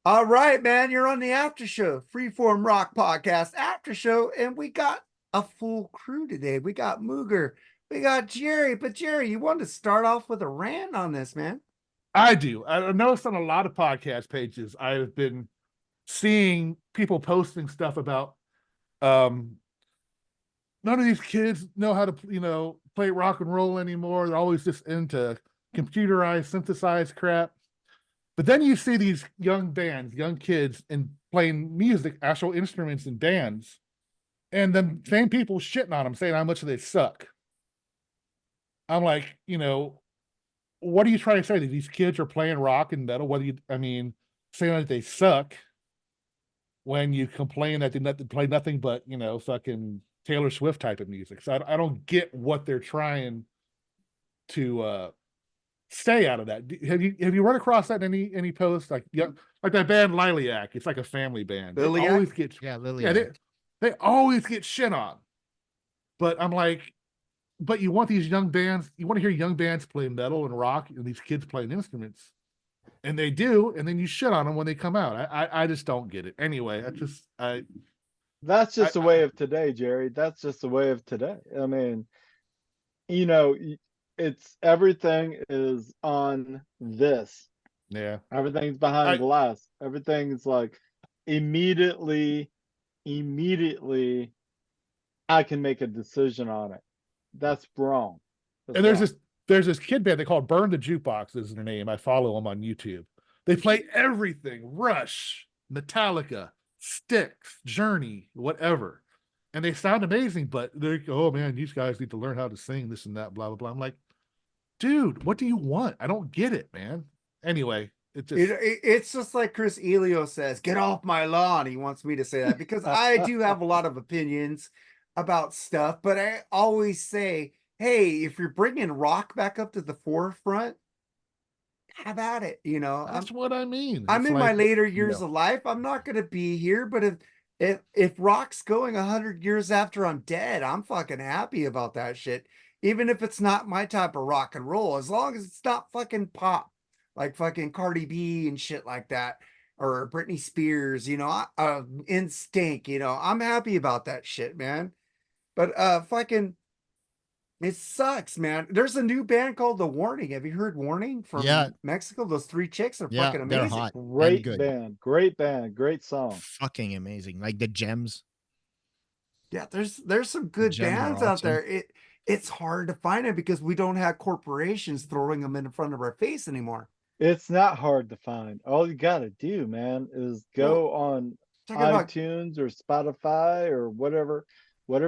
All right, man, you're on the after show, Freeform Rock Podcast after show, and we got a full crew today. We got Mooger, we got Jerry, but Jerry, you want to start off with a rant on this, man? I do. I noticed on a lot of podcast pages, I've been seeing people posting stuff about um none of these kids know how to, play rock and roll anymore. They're always just into computerized, synthesized crap. But then you see these young bands, young kids, and playing music, actual instruments in bands, and the same people shitting on them, saying how much they suck. I'm like, what are you trying to say? That these kids are playing rock and metal? What do you, saying that they suck when you complain that they play nothing but, fucking Taylor Swift type of music. So I don't get what they're trying to stay out of that. Have you run across that in any posts? Like that band Lilac? It's like a family band. They Lilac? always get they always get shit on. But I'm like, but you want these young bands, you want to hear young bands play metal and rock and these kids playing instruments. And they do, and then you shit on them when they come out. I just don't get it. Anyway, That's just the way of today, Jerry. That's just the way of today. I mean, you know, it's everything is on this. Yeah. Everything's behind glass. Everything's like immediately I can make a decision on it. That's wrong. And there's this kid band they call Burn the Jukebox is their name. I follow them on YouTube. They play everything: Rush, Metallica, Styx, Journey, whatever. And they sound amazing, but they're like, oh man, these guys need to learn how to sing this and that, blah blah blah. I'm like, dude, what do you want? I don't get it, man. Anyway, it's just like Chris Elio says, get off my lawn. He wants me to say that because I do have a lot of opinions about stuff, but I always say, hey, if you're bringing rock back up to the forefront, have at it. That's what I mean. I'm in my later years of life. I'm not going to be here, but if rock's going 100 years after I'm dead, I'm fucking happy about that shit. Even if it's not my type of rock and roll, as long as it's not fucking pop, like fucking Cardi B and shit like that, or Britney Spears, NSYNC, I'm happy about that shit, man. But fucking, it sucks, man. There's a new band called The Warning. Have you heard Warning from Mexico? Those three chicks are fucking amazing. They're hot. Great band, great song. Fucking amazing. Like the Gems. Yeah, there's some good bands out there. It's hard to find it because we don't have corporations throwing them in front of our face anymore. It's not hard to find. All you gotta do, man, is go on iTunes or Spotify or whatever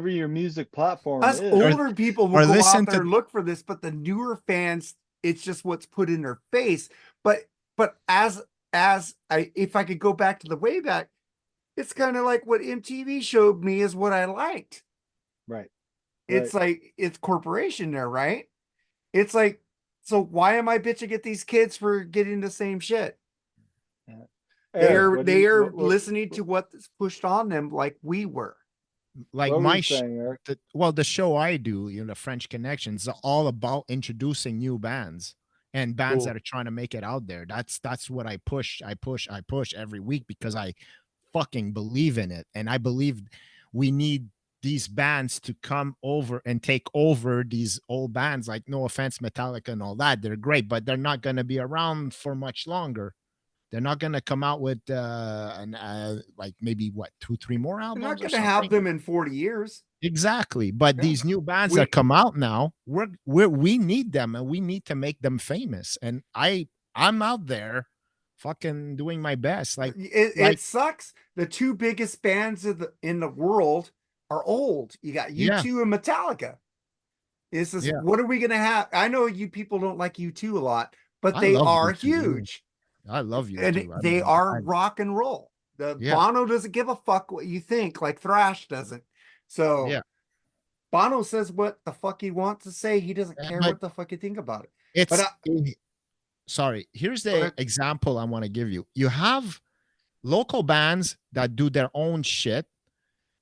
your music platform is. Us older people will go out there and look for this, but the newer fans, it's just what's put in their face. But if I could go back to the way back, it's kind of like what MTV showed me is what I liked. Right. It's like it's corporation there, right? It's like, so why am I bitching at these kids for getting the same shit? They are listening to what's pushed on them like we were. Like the show I do, the French Connections, are all about introducing new bands and bands that are trying to make it out there. That's what I push every week because I fucking believe in it. And I believe we need these bands to come over and take over these old bands. Like, no offense, Metallica and all that, they're great, but they're not going to be around for much longer. They're not going to come out with like maybe 2-3 more albums. They're not going to have them in 40 years. Exactly. But these new bands that come out now, we need them and we need to make them famous. And I'm out there fucking doing my best. Like it sucks. The two biggest bands in the world are old. You got U2 and Metallica. This is what are we going to have? I know you people don't like U2 a lot, but they are huge. I love you. And they are rock and roll. Bono doesn't give a fuck what you think, like thrash doesn't. So Bono says what the fuck he wants to say. He doesn't care what the fuck you think about it. Sorry, here's the example I want to give you. You have local bands that do their own shit,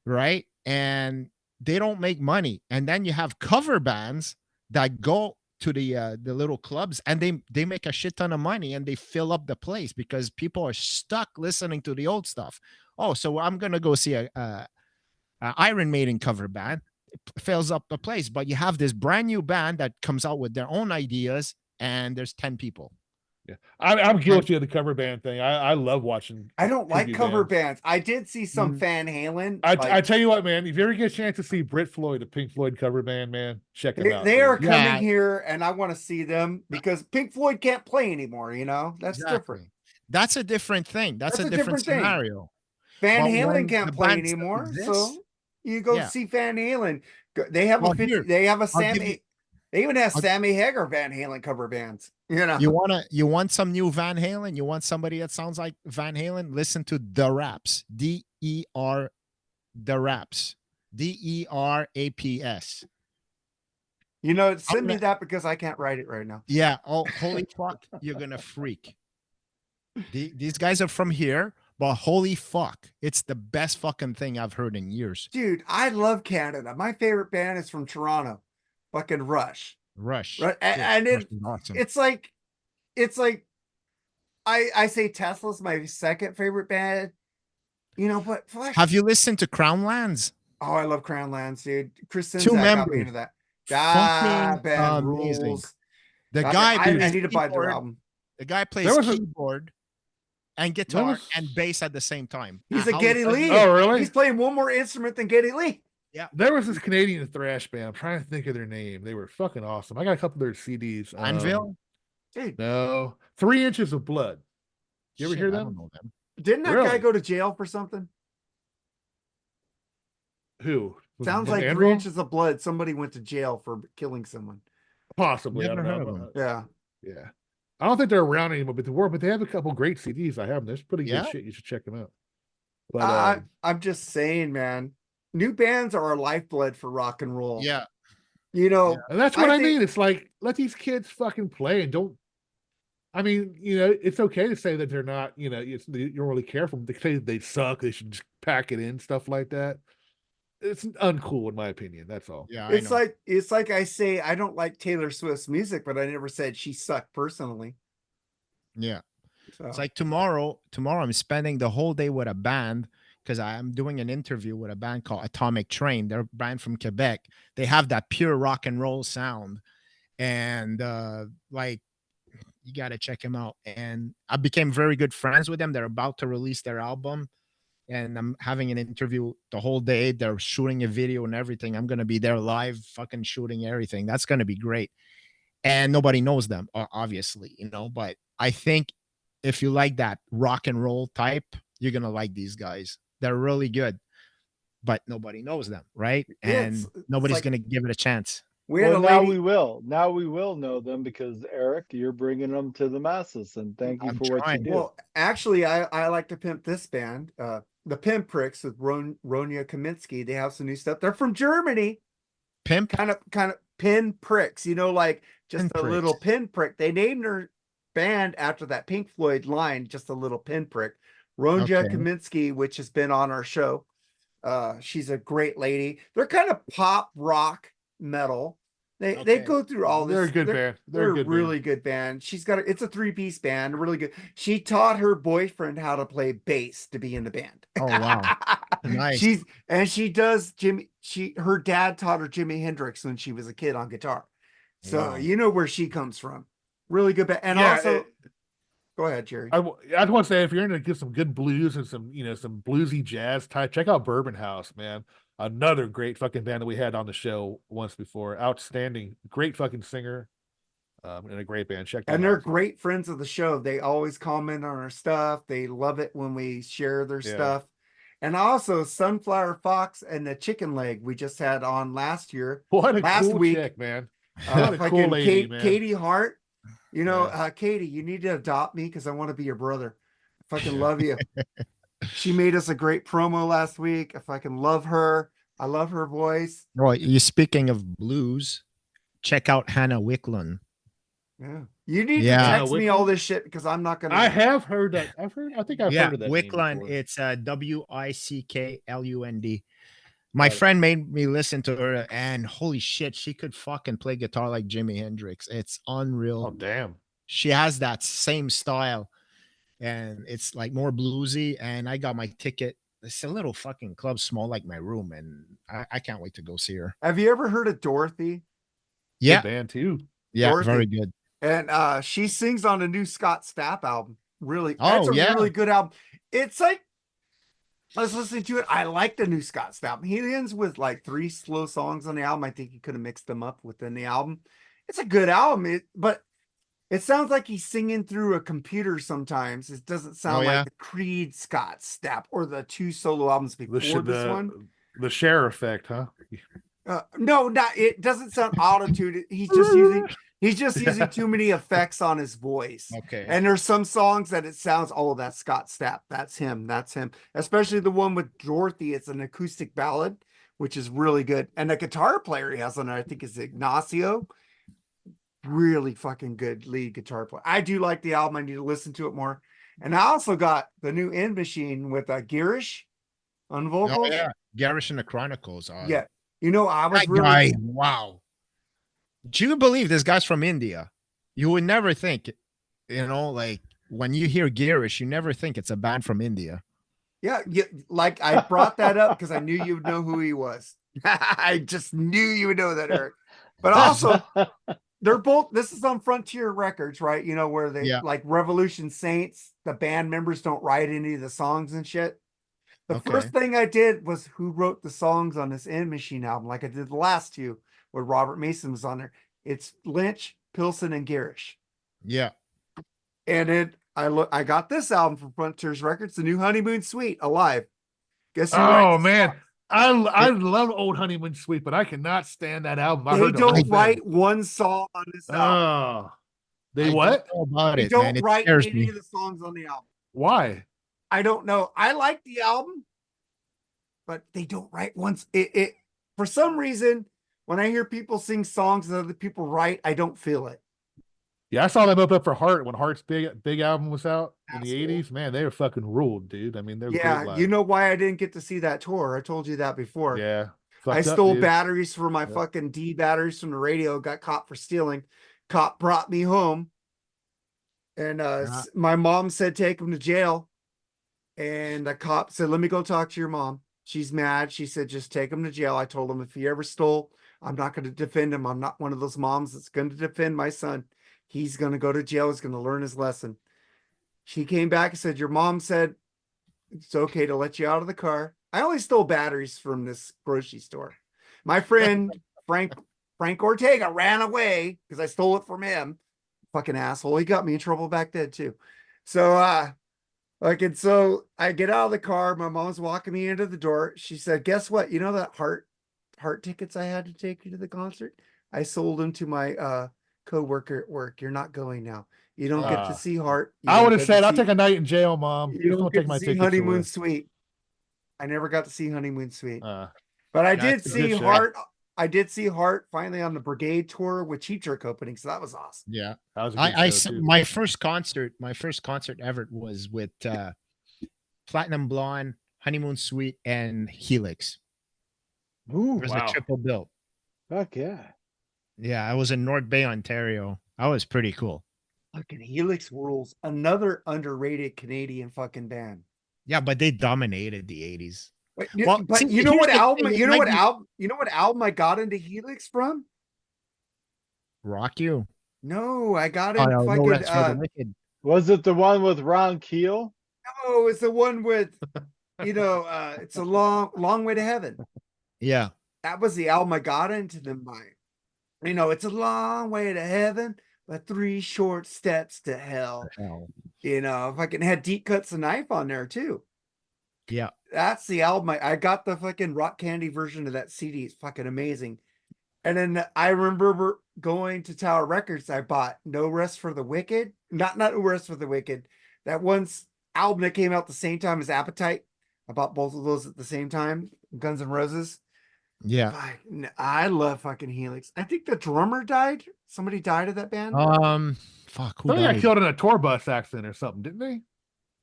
right? And they don't make money. And then you have cover bands that go to the little clubs, and they make a shit ton of money, and they fill up the place because people are stuck listening to the old stuff. Oh, so I'm gonna go see a Iron Maiden cover band. It fills up the place, but you have this brand new band that comes out with their own ideas, and there's 10 people. Yeah, I'm guilty of the cover band thing. I love watching. I don't like tribute cover bands. bands. I did see some Mm. Van Halen. I tell you what, man, if you ever get a chance to see Brit Floyd, a Pink Floyd cover band, man, check them out. They dude. are coming Yeah. here, and I want to see them because Pink Floyd can't play anymore. You know, that's different. That's a different thing. That's a different thing. scenario. Van But Halen when can't the play band still anymore, exists, so you go yeah. see Van Halen. They have Well, a 50, here, they have a I'll give Sammy. you- They even have I'll- Sammy Hagar Van Halen cover bands. You know, you want some new Van Halen? You want somebody that sounds like Van Halen? Listen to The Raps. DER The Raps. DERAPS. you know. Send me gonna- that because I can't write it right now. Yeah. Oh, holy fuck. You're gonna freak. These guys are from here, but holy fuck. It's the best fucking thing I've heard in years. Dude, I love Canada. My favorite band is from Toronto, fucking Rush. Rush. Right, Yeah, and Rush it, is awesome. it's like I say Tesla's my second favorite band. You know, but fuck. Have you listened to Crown Lands? Oh, I love Crown Lands, dude. Chris Two Sinzak got me members. into that. That Fucking band amazing. rules. The I, guy I plays need to buy their keyboard. album. The guy plays There was a- keyboard and guitar was- and bass at the same time. He's a How Geddy he does Lee. it- Oh, really? He's playing one more instrument than Geddy Lee. There was this Canadian thrash band. I'm trying to think of their name. They were fucking awesome. I got a couple of their CDs. Anvil? Dude, No, 3 Inches of Blood. You ever Shit, hear I them? don't know them. didn't that guy Really? go to jail for something? Who? Was Sounds it like Anvil? 3 Inches of Blood. Somebody went to jail for killing someone. Possibly. Never I don't heard know. of them. Yeah. Yeah. I don't think they're around anymore, but they have a couple great CDs. I have them. There's pretty Yeah? good shit. You should check them out. But I'm just saying, man. New bands are our lifeblood for rock and roll. Yeah. You know, and that's what I I think- mean. It's like, let these kids fucking play and don't. I mean, it's okay to say that they're not, you don't really care for them. They say they suck. They should just pack it in, stuff like that. It's uncool, in my opinion. That's all. Yeah. it's like I say I don't like Taylor Swift's music, but I never said she sucked personally. Yeah. So. It's like tomorrow I'm spending the whole day with a band because I'm doing an interview with a band called Atomic Train. They're a band from Quebec. They have that pure rock and roll sound. And like, you got to check them out. And I became very good friends with them. They're about to release their album. And I'm having an interview the whole day. They're shooting a video and everything. I'm going to be there live, fucking shooting everything. That's going to be great. And nobody knows them, obviously, but I think if you like that rock and roll type, you're going to like these guys. They're really good, but nobody knows them, right? Yeah, And it's nobody's like- going to give it a chance. We had Well, a now lady. we will. Now we will know them because Eric, you're bringing them to the masses, and thank you I'm for what you trying. do. Well, actually, I like to pimp this band, the Pinpricks with Ronya Kaminsky. They have some new stuff. They're from Germany. Pimp? Kind of pinpricks. Like just a Pinpricks. little pinprick. They named their band after that Pink Floyd line, just a little pinprick. Ronya Okay. Kaminsky, which has been on our show. She's a great lady. They're kind of pop rock metal. They Okay. go through all this. They're a good band. They're a good really good band. It's a 3-piece band, really good. She taught her boyfriend how to play bass to be in the band. Oh, wow. Nice. She does her dad taught her Jimi Hendrix when she was a kid on guitar. So Wow. you know where she comes from. Really good band. And Yeah, also go ahead, Jerry. I just want to say, if you're into get some good blues and some bluesy jazz type, check out Bourbon House, man. Another great fucking band that we had on the show once before. Outstanding, great fucking singer, and a great band. Check them And they're out. great friends of the show. They always comment on our stuff. They love it when we share their Yeah. stuff. And also Sunflower Fox and the Chicken Leg we just had on last year. What a last cool week, chick, man. What a fucking cool lady, man. Katie Hart. Yeah. Katie, you need to adopt me because I want to be your brother. I fucking love you. She made us a great promo last week. I fucking love her. I love her voice. Well, you're speaking of blues. Check out Hannah Wicklund. Yeah. You need Yeah. to Hannah text me all Wicklund? this shit because I'm not gonna I have heard that. I think I've Yeah, heard of that. name Wicklund. before. It's Wicklund. My Right. friend made me listen to her, and holy shit, she could fucking play guitar like Jimi Hendrix. It's unreal. Oh damn. She has that same style, and it's like more bluesy. And I got my ticket. It's a little fucking club, small like my room, and I can't wait to go see her. Have you ever heard of Dorothy? Good Yeah, band too. yeah, very Dorothy. good. And she sings on a new Scott Stapp album. Really, that's Oh a yeah, really good album. It's like I was listening to it. I like the new Scott Stapp. He ends with like 3 slow songs on the album. I think he could have mixed them up within the album. It's a good album, but it sounds like he's singing through a computer sometimes. It doesn't oh sound like yeah. the Creed Scott Stapp or the 2 solo albums before this one. The share effect, huh? No, not it doesn't sound autotuned. He's just using too many effects on his voice. Okay. And there's some songs that it sounds, oh, that's Scott Stapp. That's him. That's him. Especially the one with Dorothy. It's an acoustic ballad, which is really good. And the guitar player he has on it, I think, is Ignacio. Really fucking good lead guitar player. I do like the album. I need to listen to it more. And I also got the new End Machine with Girish on Oh vocals. yeah, Garish and the Chronicles. Yeah. You know, I was That really guy. Wow. Do you believe this guy's from India? You would never think, like when you hear Girish, you never think it's a band from India. Yeah, like I brought that up because I knew you would know who he was. I just knew you would know that, Eric. But also, they're both. This is on Frontier Records, right? You know where they Yeah. like Revolution Saints. The band members don't write any of the songs and shit. The Okay. first thing I did was who wrote the songs on this End Machine album, like I did the last 2, where Robert Mason was on there. It's Lynch, Pilson, and Garish. Yeah. And I got this album from Frontiers Records, the new Honeymoon Suite, Alive. Guess who Oh writes the man. song? I love Old Honeymoon Suite, but I cannot stand that album. I They heard the whole don't thing. write one song on this album. Oh, they I don't what? know about They it, man. don't It write scares any me. of the songs on the album. Why? I don't know. I like the album, but they don't write once. It for some reason, when I hear people sing songs that other people write, I don't feel it. Yeah, I saw them up for Heart when Heart's big album was out in the Asshole. 80s. Man, they were fucking ruled, dude. I mean, they're Yeah, great live. you know why I didn't get to see that tour? I told you that before. Yeah. I Fucked up, stole dude. batteries for my Yep. fucking D batteries from the radio, got caught for stealing. Cop brought me home. And Yeah. my mom said, take him to jail. And the cop said, let me go talk to your mom. She's mad. She said, just take him to jail. I told him if he ever stole, I'm not going to defend him. I'm not one of those moms that's going to defend my son. He's going to go to jail. He's going to learn his lesson. She came back and said, your mom said it's okay to let you out of the car. I only stole batteries from this grocery store. My friend Frank Ortega ran away because I stole it from him. Fucking asshole. He got me in trouble back then too. So and so I get out of the car. My mom's walking me into the door. She said, guess what? You know that heart tickets I had to take you to the concert? I sold them to my co-worker at work. You're not going now. You don't get to see Heart. You I don't would have get said, to I'll see- take a night in jail, Mom. You Just don't don't get take to my see tickets Honeymoon away. Suite. I never got to see Honeymoon Suite. Uh, But I That's did a good see show. Heart. I did see Heart finally on the Brigade tour with Cheap Trick opening. So that was awesome. Yeah. that was a good show, too. My first concert ever was with Platinum Blonde, Honeymoon Suite, and Helix. Ooh, It was wow. a triple bill. fuck yeah. Yeah, I was in North Bay, Ontario. That was pretty cool. Fucking Helix rules. Another underrated Canadian fucking band. Yeah, but they dominated the 80s. But, Well, but see, you know here's what the album? thing, You know like what album? You know what album I got into Helix from? Rock You. No, I got Oh, in no, no fucking. rest for the wicked. Was it the one with Ron Keel? No, it's the one with, it's a long way to heaven. Yeah. That was the album I got into them by. It's a long way to heaven, but 3 short steps to hell. Hell. Fucking had Deep Cuts the Knife on there too. Yeah. That's the album. I got the fucking Rock Candy version of that CD. It's fucking amazing. And then I remember going to Tower Records. I bought No Rest for the Wicked. Not No Rest for the Wicked. That one's album that came out the same time as Appetite. I bought both of those at the same time. Guns N' Roses. Yeah. I love fucking Helix. I think the drummer died. Somebody died of that band. Fuck. Who Somebody got died? killed in a tour bus accident or something, didn't they?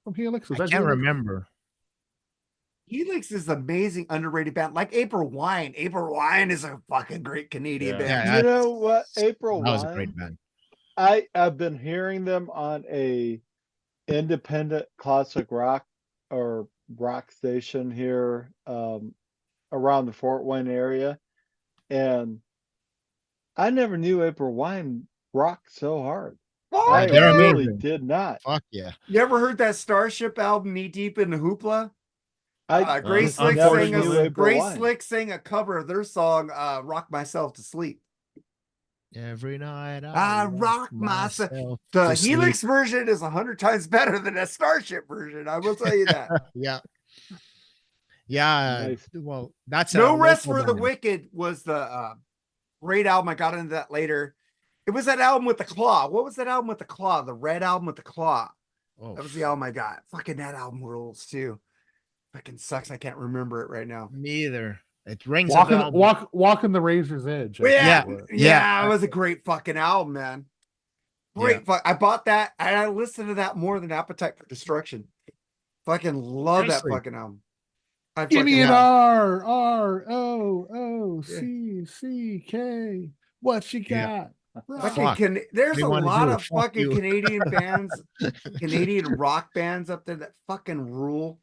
From Helix? Was I that can't Helix? remember. Helix is amazing, underrated band. Like April Wine. April Wine is a fucking great Canadian Yeah. band. Yeah, You know what? April that was a Wine, great band. I've been hearing them on a independent classic rock or rock station here around the Fort Wayne area, and I never knew April Wine rocked so hard. I Fuck they're yeah. really amazing. did not. Fuck yeah. You ever heard that Starship album, Knee Deep in the Hoopla? I Grace just Slick never sang knew a April Grace Wine. Slick sang a cover of their song "Rock Myself to Sleep." Every night I rock myself. myself The to sleep. Helix version is 100 times better than the Starship version. I will tell you that. Yeah. Yeah. Nice. Well, that's a No Rest local for the band. Wicked was the great album. I got into that later. It was that album with the claw. What was that album with the claw? The red album with the claw. Oh, That was the album I got. Fucking that album rules too. Fucking sucks. I can't remember it right now. me either. It rings a bell. Walking the Razor's Edge. I Well, think yeah, it was. yeah, it was a great fucking album, man. Great. I bought that and I listened to that more than Appetite for Destruction. Fucking love that Seriously. fucking album. I Give me fucking an love- RROOCK. What you Yeah. got? Fucking Fuck. there's We a wanna lot do it. of Fuck fucking you. Canadian bands, Canadian rock bands up there that fucking rule.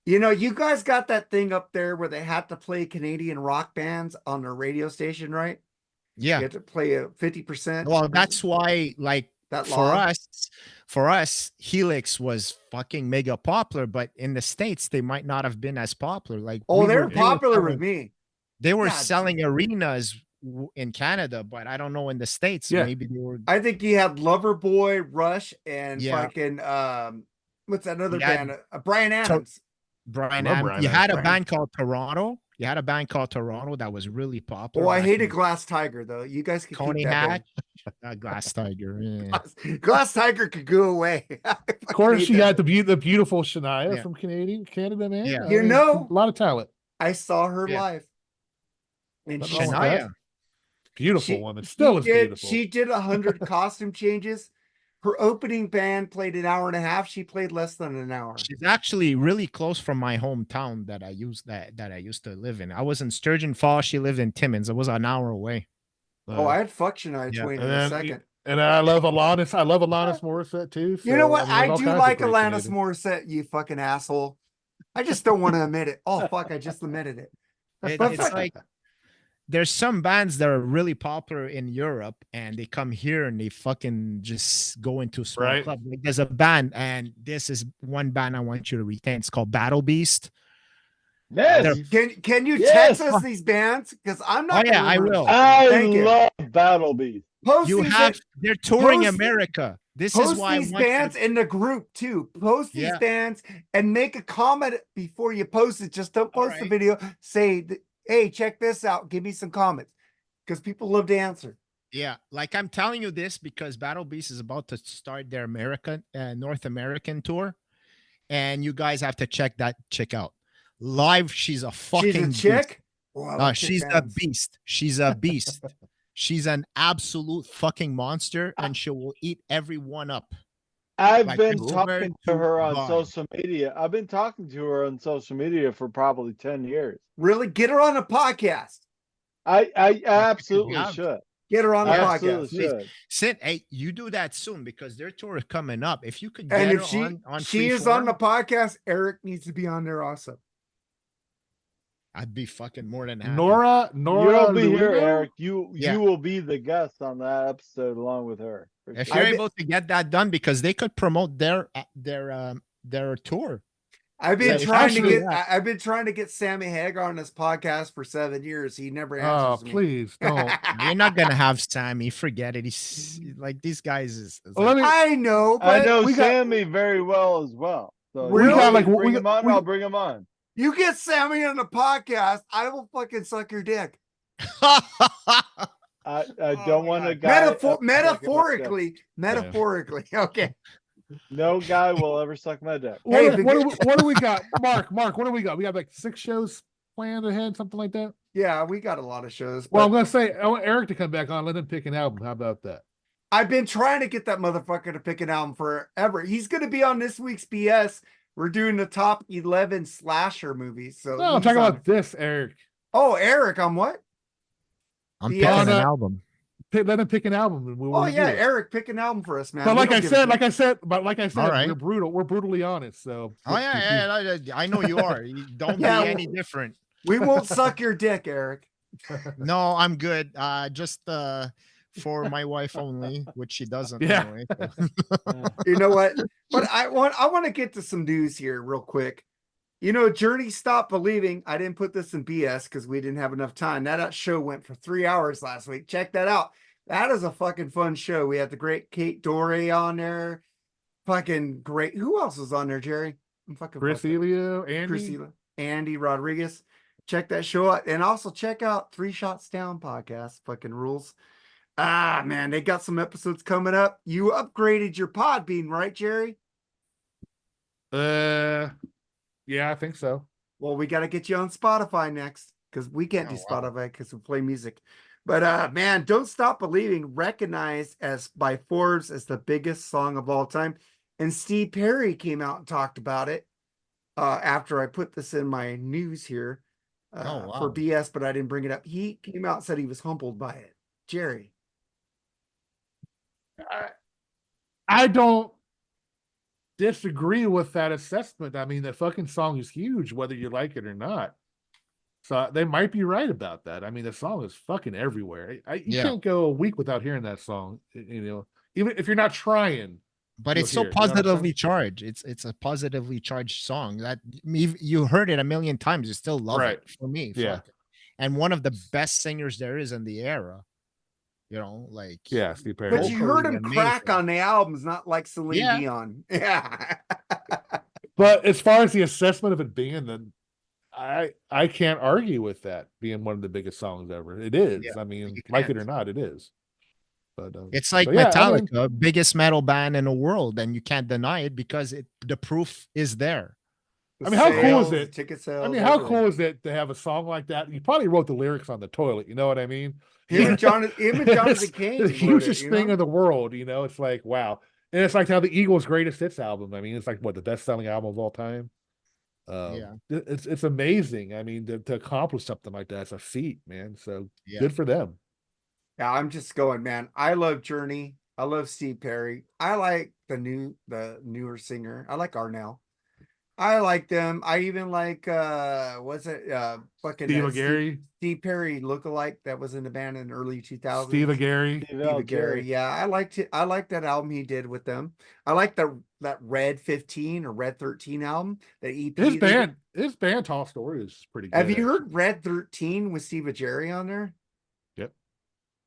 You know, you guys got that thing up there where they had to play Canadian rock bands on their radio station, right? You Yeah. had to play a 50%. Well, that's why, like, that for law. us, Helix was fucking mega popular, but in the States, they might not have been as popular. Like, Oh, they're they were popular with selling- me. They were God, selling arenas in Canada, but I don't know in the States. Yeah. Maybe they were. I think you had Loverboy, Rush, and Yeah. fucking what's that other You had band? Brian Adams. Brian Love Adams. Brian You had a Adams. band called Toronto. You had a band called Toronto that was really popular. Oh, I back hated in- Glass Tiger though. You guys could Coney keep that Hatch, Glass Tiger. Yeah. band. Glass Tiger could go away. Of course, you got the beautiful Shania Yeah. from Canada, man. Yeah. You know- a lot of talent. I saw her Yeah. live. And Nothing she, wrong with that. Shania. Beautiful she- woman. Still is beautiful. She did 100 costume changes. Her opening band played an hour and a half. She played less than an hour. She's actually really close from my hometown that I used to live in. I was in Sturgeon Falls. She lived in Timmins. It was an hour away. Oh, I'd fuck Shania Yeah. Twain in And a then- second. And I love Alanis. I love Alanis Morissette too. You know so, what? mean, there's I all do kinds of like great Alanis Canadian- Morissette, you fucking asshole. I just don't want to admit it. Oh, fuck. I just admitted it. It's like there's some bands that are really popular in Europe and they come here and they fucking just go into small Right. clubs. Like there's a band, and this is one band I want you to retain. It's called Battle Beast. Yes, Can you Yes. text us these bands? Because I'm Oh not. yeah, gonna I remember. will. I Thank you. love Battle Beast. Post You these, have they're touring post- America. This post is why these I want you bands to, in the group too. Post these Yeah. bands and make a comment before you post it. Just don't post the Alright. video. Say, hey, check this out. Give me some comments because people love to answer. yeah, like I'm telling you this because Battle Beast is about to start their North American tour, and you guys have to check that chick out live. She's a fucking She's a beast. chick. Oh, I like chick She's a bands. beast. She's a beast. She's an absolute fucking monster, and she will eat everyone up. I've Like, been it's talking over to to her on God. social media. I've been talking to her on social media for probably 10 years. Really, get her on a podcast. I absolutely have. should. Get her on the I podcast. absolutely should. Sid, hey, you do that soon because their tour is coming up. If you could get And her if she on she is on the Freeform, podcast, Eric needs to be on there also. I'd be fucking more than happy. Nora You'll be here, Luino? Eric. You Yeah. will be the guest on that episode along with her. for If sure. you're I be- able to get that done, because they could promote their tour. I've been Yeah, trying to actually- get I've been trying to get Sammy Hagar on this podcast for 7 years. He never Oh, answers me. please don't. You're not gonna have Sammy. Forget it. He's like these guys is Well, like, let me. I know, I but know we got- Sammy very well as well. So We you got, want me like, to bring we him got- on, we- I'll bring him on. you get Sammy on the podcast, I will fucking suck your dick. I Oh don't my want a God. guy. Metaphorically. Okay. No guy will ever suck my dick. What, Hey, do- what do we got? Mark, what do we got? We got like 6 shows planned ahead, something like that. Yeah, we got a lot of shows. Well, I'm But gonna say I want Eric to come back on. Let him pick an album. How about that? I've been trying to get that motherfucker to pick an album forever. He's gonna be on this week's BS We're doing the top 11 slasher movies. So No, I'm he's talking on- about this, Eric. Oh, Eric, on what? I'm The picking S- an album. Let him pick an album and we'll Oh review yeah, it. Eric, pick an album for us, man. But We like don't I give a said, shit. All right. we're brutal. We're brutally honest. So Oh yeah, I know you are. You don't Yeah, be any different. we won't suck your dick, Eric. No, I'm good. Just for my wife only, which she doesn't Yeah. anyway. You know what? But I want to get to some news here real quick. You know, Journey Stop Believing. I didn't put this in BS because we didn't have enough time. That show went for 3 hours last week. Check that out. That is a fucking fun show. We had the great Kate Dorey on there. Fucking great. Who else was on there, Jerry? I'm fucking Chris fucked up. Elio, Andy. Chris Elio, Andy Rodriguez. Check that show out. And also check out 3 Shots Down podcast. Fucking rules. Ah, man, they got some episodes coming up. You upgraded your Podbean, right, Jerry? Yeah, I think so. Well, we got to get you on Spotify next because we can't do Oh, wow. Spotify because we play music. But man, Don't Stop Believing, recognized as by Forbes as the biggest song of all time. And Steve Perry came out and talked about it after I put this in my news here Oh, for wow. BS, but I didn't bring it up. He came out and said he was humbled by it. Jerry. I don't disagree with that assessment. I mean, the fucking song is huge, whether you like it or not. So they might be right about that. I mean, the song is fucking everywhere. You Yeah. can't go a week without hearing that song. You know, even if you're not trying. But You'll it's so hear it, you know what I'm saying? positively charged. It's a positively charged song that you heard it a million times. You still love Right. it. For me, Yeah. fuck it. And one of the best singers there is in the era. You know, like Yeah, Steve Perry. But you heard him Vocally crack amazing. on the albums, not like Celine Yeah. Dion. Yeah. But as far as the assessment of it being, then I can't argue with that being one of the biggest songs ever. It is. Yeah, I mean, you like it can't. or not, it is. But It's like so yeah, I mean, Metallica, biggest metal band in the world, and you can't deny it because the proof is there. I mean, how cool is Sales, it? Ticket sales. I mean, how everything. cool is it to have a song like that? You probably wrote the lyrics on the toilet. You know what I mean? Him and Jonathan Cain. The wrote hugest it, you thing know? in the world. You know, it's like wow, and it's like how the Eagles' greatest hits album. I mean, it's like what the best-selling album of all time. Yeah. It's amazing. I mean, to accomplish something like that, it's a feat, man. So Yeah. good for them. Yeah, I'm just going, man. I love Journey. I love Steve Perry. I like the newer singer. I like Arnell. I like them. I even like what's it fucking Steve that Gary, Steve Perry lookalike that was in the band in the early 2000s. Steve Gary. Steve Steve Gary. Gary. Yeah, I liked it. I like that album he did with them. I like that Red 15 or Red 13 album, the EP. His they did. band Tall Story is pretty good. Have you actually. heard Red 13 with Steve Jerry on there? Yep.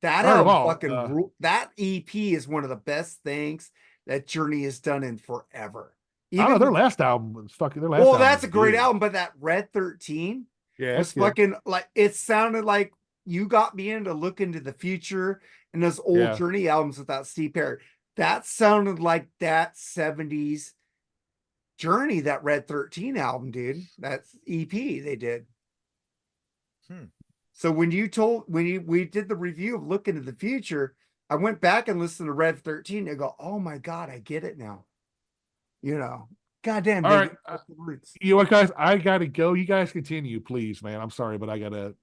That Heard 'em album all, fucking that EP is one of the best things that Journey has done in forever. I don't know, their last album was fucking. Their last well, album that's was a great good. album, but that Red 13 Yeah, was it's good. fucking like it sounded like you got me in to look into the future and those old Yeah. Journey albums without Steve Perry. That sounded like that 70s Journey, that Red 13 album, dude. That's EP they did. So when we did the review of Look into the Future, I went back and listened to Red 13 and go, oh my God, I get it now. You know, goddamn. All right, roots. you know what, guys? I gotta go. You guys continue, please, man. I'm sorry, but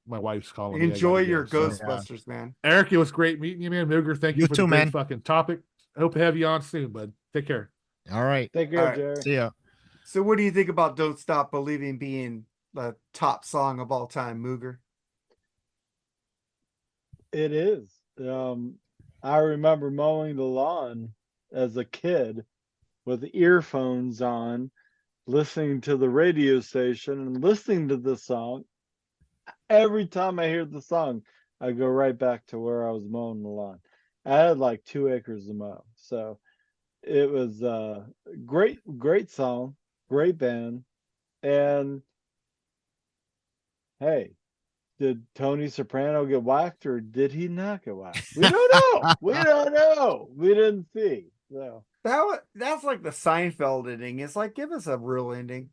my wife's calling me. I Enjoy gotta your go, so. Ghostbusters, man. Eric, it was great meeting you, man. Mooger, thank you You for too, the great man. fucking topic. I hope to have you on soon, bud. Take care. All right. Take care, All right. Jerry. See ya. So what do you think about Don't Stop Believing being the top song of all time, Mooger? It is. I remember mowing the lawn as a kid with earphones on, listening to the radio station and listening to the song. Every time I hear the song, I go right back to where I was mowing the lawn. I had like 2 acres to mow. So it was a great song, great band. And hey, did Tony Soprano get whacked or did he not get whacked? We don't know. We don't know. We didn't see. So That's like the Seinfeld ending. It's like, give us a real ending.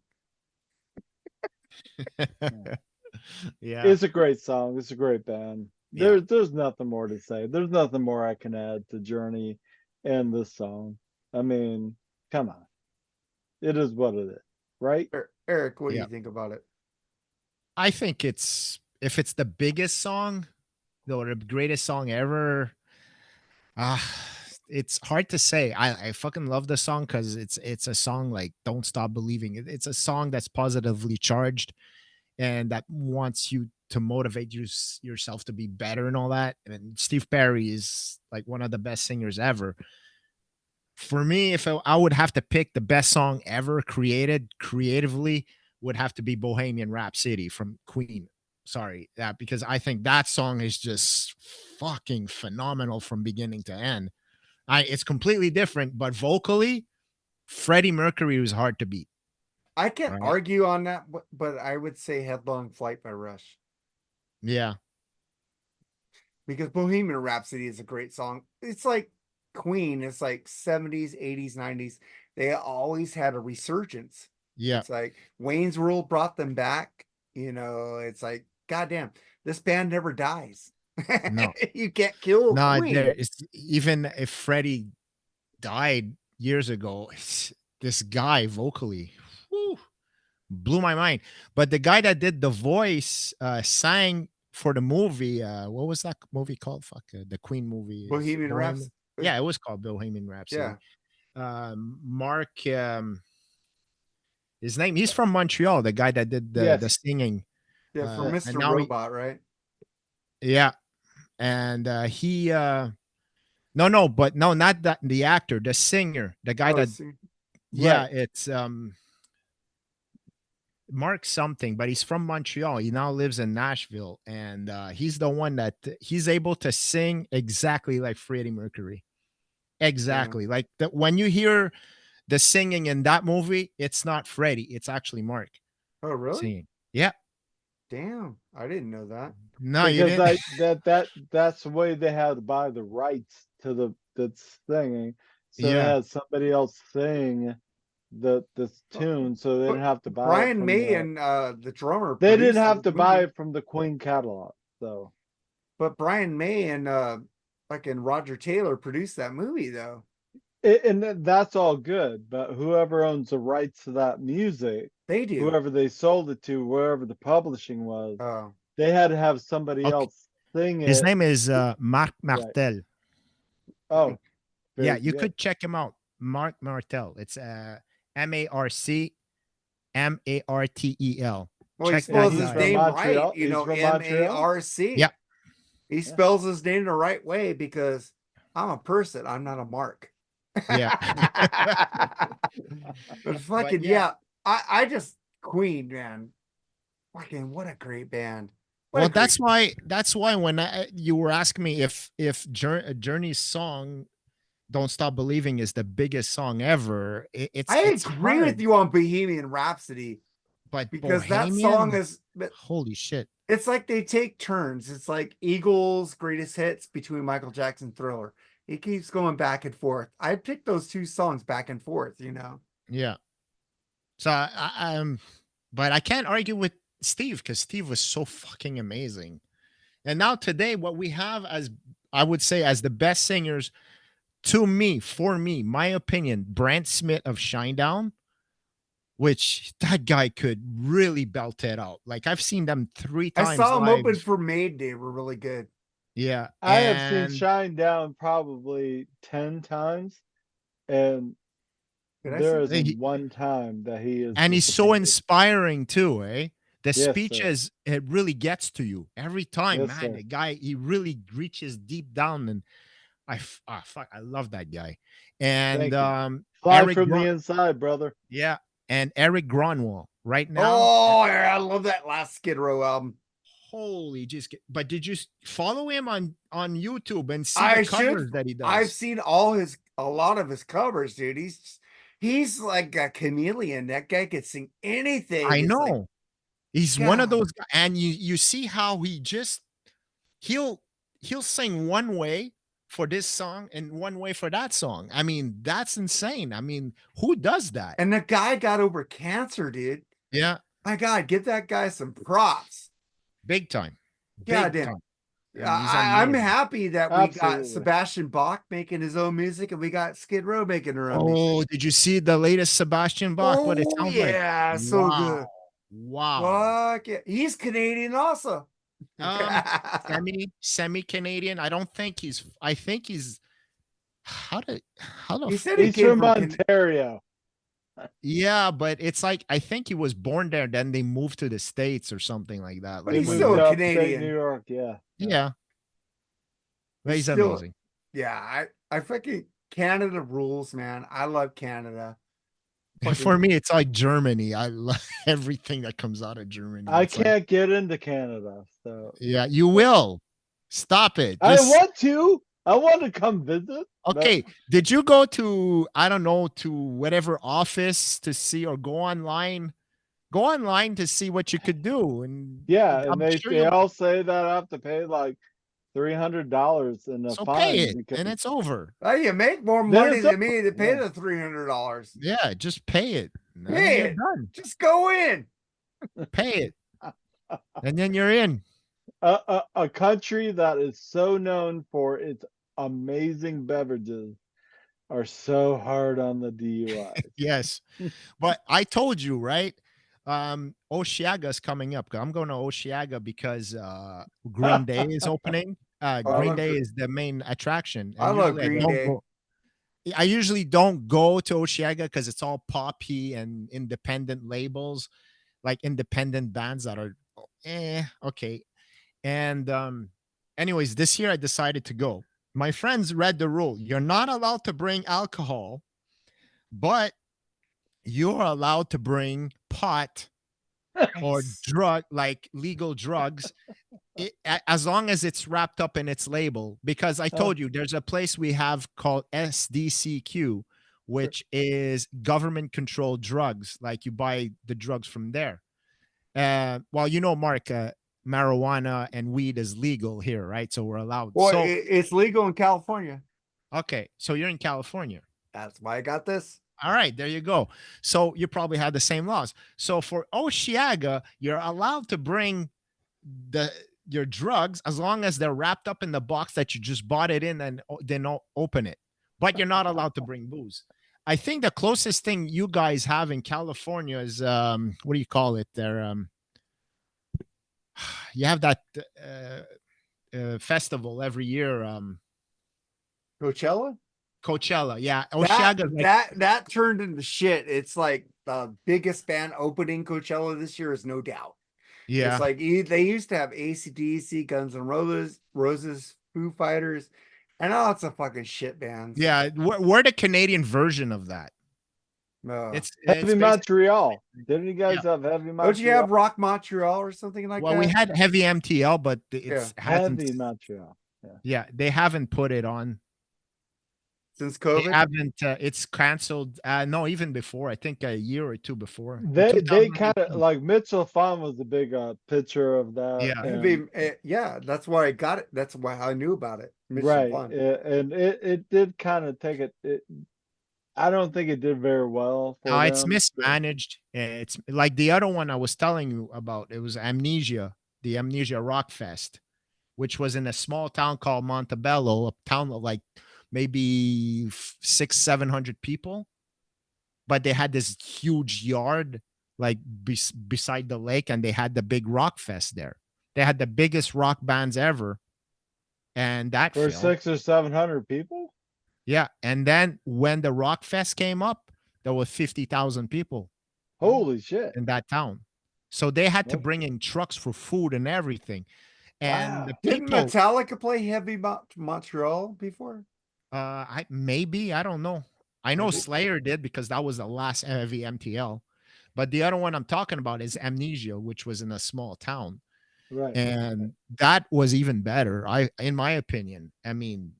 Yeah. it's a great song. It's a great band. Yeah. There's nothing more to say. There's nothing more I can add to Journey and this song. I mean, come on. It is what it is. right? Eric, what do Yeah. you think about it? I think if it's the biggest song or the greatest song ever, it's hard to say. I fucking love the song because it's a song like "Don't Stop Believing." It's a song that's positively charged and that wants you to motivate yourself to be better and all that. And Steve Perry is like one of the best singers ever. For me, if I would have to pick the best song ever created creatively, would have to be Bohemian Rhapsody from Queen. Sorry, that because I think that song is just fucking phenomenal from beginning to end. It's completely different, but vocally, Freddie Mercury was hard to beat. I can't Right? argue on that, but I would say Headlong Flight by Rush. Yeah, Because Bohemian Rhapsody is a great song. It's like Queen, it's like 70s, 80s, 90s. They always had a resurgence. yeah. It's like Wayne's World brought them back. It's like, goddamn, this band never dies. No, You can't kill no. Queen. Even if Freddie died years ago, this guy vocally, whew, blew my mind. But the guy that did the voice sang for the movie. What was that movie called? Fuck, the Queen movie is Bohemian Bohemian. Rhapsody. Yeah, it was called Bohemian Yeah. Rhapsody. Mark, his name. He's from Montreal. The guy that did the Yes. singing. Yeah, for And Mr. now Robot, right? yeah, and he. No, but no, not that the actor, the singer, the guy Oh, that. see. Yeah, Right. it's Mark something, but he's from Montreal. He now lives in Nashville, and he's the one that he's able to sing exactly like Freddie Mercury. Exactly, like that. When you hear the singing in that movie, it's not Freddie; it's actually Mark Oh, really? singing. Yeah, Damn. I didn't know that. no, you Because didn't. that's the way they had to buy the rights to the singing. So they Yeah, had somebody else sing the tune, so they didn't But have to buy it Brian from May the and the drummer they didn't produced have the to buy movie. it from the Queen catalog. So But Brian May and fucking Roger Taylor produced that movie though. that's all good, but whoever owns the rights to that music, They do. whoever they sold it to, wherever the publishing was, Oh, they had to have somebody okay. else sing His it. name is Marc Right. Martel. Oh, Yeah, very you good. could check him out. Marc Martel. It's MarcMartel. well, he Check that spells He's his guy. from name right. Montreal. He's from Montreal. Marc. Yeah, He Yeah. spells his name the right way because I'm a person. I'm not a mark. yeah. But fucking yeah. yeah. I just Queen, man. Fucking what a great band. What a Well, great that's why when you were asking me if Journey's song "Don't Stop Believing" is the biggest song ever, I it's agree hard. with you on Bohemian Rhapsody But because that song Bohemian, is holy shit. it's like they take turns. It's like Eagles greatest hits between Michael Jackson Thriller. He keeps going back and forth. I picked those two songs back and forth. Yeah. So but I can't argue with Steve because Steve was so fucking amazing. And now today, what we have as I would say as the best singers to me, for me, my opinion, Brant Smith of Shinedown, which that guy could really belt it out. Like I've seen them three I times saw them live. open for Maid Day. Were really good. Yeah. I have seen And Shine Down probably 10 times, and Did I there see? isn't one time that he is and he's so disappointed. inspiring too, eh? The Yes, sir. speeches, it really gets to you every time, Yes, man. sir. The guy, he really reaches deep down, and fuck, I love that guy. And Thank you. Fly Eric, from the inside, brother. yeah, and Eric Gronwall right now. Oh, yeah, I love that last Skid Row album. Holy just but did you follow him on YouTube and see I the should. covers that he does? I've seen a lot of his covers, dude. He's like a chameleon. That guy could sing anything. I It's like, know. He's one of God. those and you see how he just he'll sing one way for this song and one way for that song. I mean, that's insane. I mean, who does that? And the guy got over cancer, dude. Yeah, My God, give that guy some props. big time. God Big damn. time. and he's I'm amazing. happy that we got Absolutely. Sebastian Bach making his own music and we got Skid Row making their own music. Oh, did you see the latest Sebastian Bach? What it Oh sounds like? yeah, so Wow. good. Wow. Fuck yeah. He's Canadian also. Um, semi Canadian. I think he's how the He f- said he He's came from from Ontario. yeah, but it's like I think he was born there, then they moved to the States or something like that. But He Like he's when moved still they, a to upstate New Canadian. York. Yeah. yeah, but He's he's still amazing. yeah, I fucking Canada rules, man. I love Canada. For me, it's like Germany. I love everything that comes out of Germany. I It's like, can't get into Canada, so yeah, you will. Stop it. I Just want to. I want to come visit. but okay. Did you go to, I don't know, to whatever office to see, or go online? Go online to see what you could do. And yeah, and I'm they sure they you'll, all say that I have to pay like $300 in a so pay fine it because and it's over. Oh, you make more Then money it's than me to pay yeah. the $300. Yeah, just pay it. And then Pay you're it. done. Just go in. Pay it. And then you're in. a country that is so known for its amazing beverages are so hard on the DUIs. Yes. But I told you, right? Osheaga's coming up. I'm going to Osheaga because Green Day is opening. Oh, I Green love Day Green- is the main attraction. I And love usually I Green don't Day. go. I usually don't go to Osheaga because it's all poppy and independent labels, like independent bands that are okay. And anyways, this year I decided to go. My friends read the rule. You're not allowed to bring alcohol, but you're allowed to bring pot or drug, like legal drugs, as long as it's wrapped up in its label. Because I told you there's a place we have called SDCQ, which is government controlled drugs. Like you buy the drugs from there. Well, you know, Mark, marijuana and weed is legal here, right? So we're allowed. Well, So it's legal in California. okay, so you're in California. That's why I got this. All right, there you go. So you probably have the same laws. So for Osheaga, you're allowed to bring your drugs as long as they're wrapped up in the box that you just bought it in, and then open it. But you're not allowed to bring booze. I think the closest thing you guys have in California is what do you call it? There, you have that festival every year. Coachella? Coachella, yeah. That, Osheaga, that turned into shit. It's like the biggest band opening Coachella this year is no doubt. yeah. It's like they used to have AC/DC, Guns N' Roses, Foo Fighters, and lots of fucking shit bands. Yeah, we're the Canadian version of that. It's Heavy basically, Montreal. Didn't you guys have Heavy Montreal? Don't you have Rock Montreal or something like well, that? we had Heavy MTL, but it's hasn't. Heavy Montreal? Yeah, they haven't put it on. Since They COVID? haven't. It's canceled. No, even before. I think a year or two before. They kind of 2018. like Mitchell Fun was a big picture of that. Yeah. and- Yeah, that's why I got it. That's why I knew about it. Mission right. Fun. And it did kind of take it. I don't think it did very well for No, it's them. mismanaged. It's like the other one I was telling you about. It was Amnesia, the Amnesia Rock Fest, which was in a small town called Montebello, a town of like maybe 600-700 people. But they had this huge yard like beside the lake, and they had the big rock fest there. They had the biggest rock bands ever, and that For failed. 600 or 700 people. Yeah, and then when the rock fest came up, there were 50,000 people Holy shit! in that town. So they had to Okay. bring in trucks for food and everything. And Wow. the Didn't people, Metallica play Heavy Montreal before? I don't know. I know Maybe. Slayer did because that was the last heavy MTL. But the other one I'm talking about is Amnesia, which was in a small town. Right. And that was even better. In my opinion, I mean,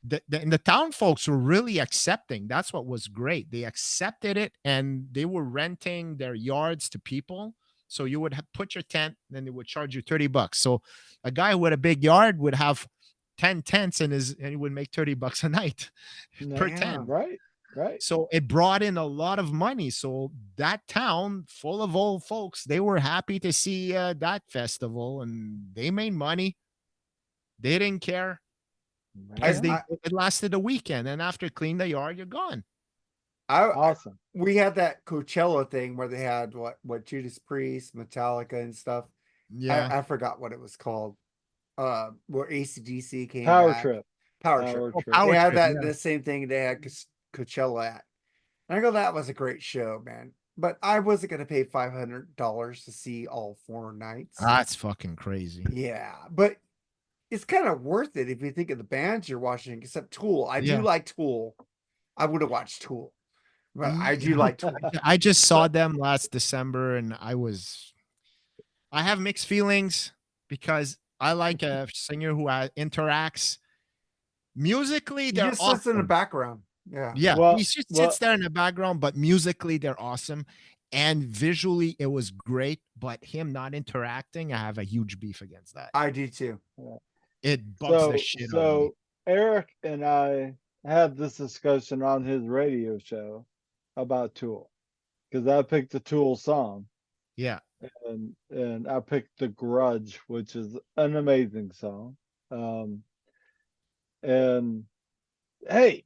the town folks were really accepting. That's what was great. They accepted it, and they were renting their yards to people. So you would put your tent, then they would charge you $30. So a guy with a big yard would have 10 tents and he would make $30 a night per Damn. tent. Right. Right. So it brought in a lot of money. So that town full of old folks, they were happy to see that festival, and they made money. They didn't care because it lasted a weekend, and after clean the yard, you're gone. Awesome. We had that Coachella thing where they had what Judas Priest, Metallica, and stuff. Yeah. I forgot what it was called. Where AC/DC came Power back. trip. Power Power Trip. trip. Power They had Trip, that the same thing they had Coachella at. And I go, that was a great show, man. But I wasn't gonna pay $500 to see all 4 nights. That's fucking crazy. Yeah, but it's kind of worth it if you think of the bands you're watching, except Tool. I do Yeah. like Tool. I would have watched Tool. But I do Yeah. like Tool. I just saw them last December, and I have mixed feelings because I like a singer who interacts musically. He They're just sits in the awesome. background. Yeah. Yeah, Well- he just well- sits there in the background, but musically they're awesome, and visually it was great. But him not interacting, I have a huge beef against that. I do too. It bugs the shit out of me. Eric and I had this discussion on his radio show about Tool, because I picked the Tool song, Yeah, and I picked The Grudge, which is an amazing song. And hey,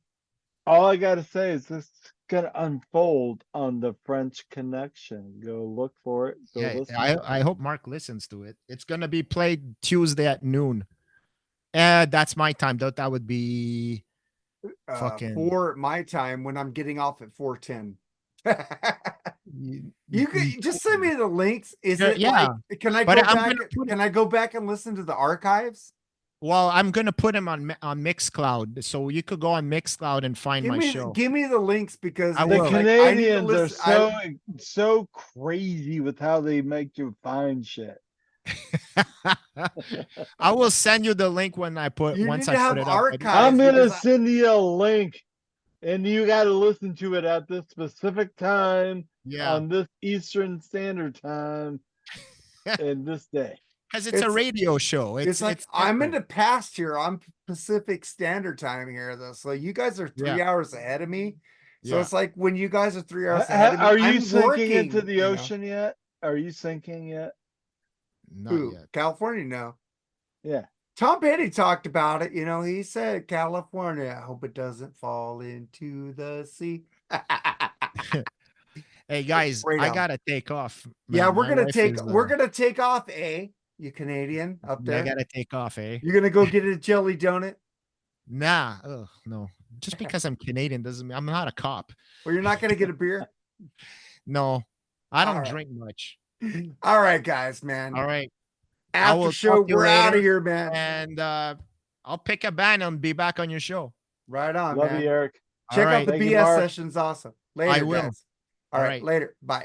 all I gotta say is this is gonna unfold on the French Connection. Go look for it. Go yeah. listen. I hope Mark listens to it. It's gonna be played Tuesday at noon. That's my time. That would be fucking 4 my time when I'm getting off at 4:10. you You could just send me the links. Is it Yeah, like, can I go but I'm back? gonna put it- Can I go back and listen to the archives? Well, I'm gonna put him on Mixcloud, so you could go on Mixcloud and find my show. Give me the links because I it's The will. like, I need to Canadians are listen- so crazy with how they make you find shit. I will send you the link when I put You once need to I have put it up. archives. I'm gonna because I- send you a link, and you got to listen to it at this specific time Yeah, on this Eastern Standard Time and this day. because it's a It's- radio show. It's like I'm in different. the past here. I'm Pacific Standard Time here, though. So you guys are 3 hours ahead of me. So Yeah. it's like when you guys are 3 hours ahead of me. Are you I'm sinking working, into the you know. ocean yet? Are you sinking yet? Not Who? yet. California? No. Yeah. Tom Petty talked about it. You know, he said, California, I hope it doesn't fall into the sea. Hey guys, Right I on. gotta take off. Yeah, man. we're My gonna wife take is, we're gonna take off, you Canadian up I there. gotta take off, eh? You're gonna go get a jelly donut? Nah, ugh, no. Just because I'm Canadian doesn't mean I'm not a cop. Or you're not gonna get a beer? No, I don't All right. drink much. All right, guys, man. All right, I After will show, talk to you we're out of later. here, man. and I'll pick a band and be back on your show. Right on, Love man. you, Eric. Check All out the Thank you, BS Mark. sessions also. Later, will. guys. All right, right. later. Bye.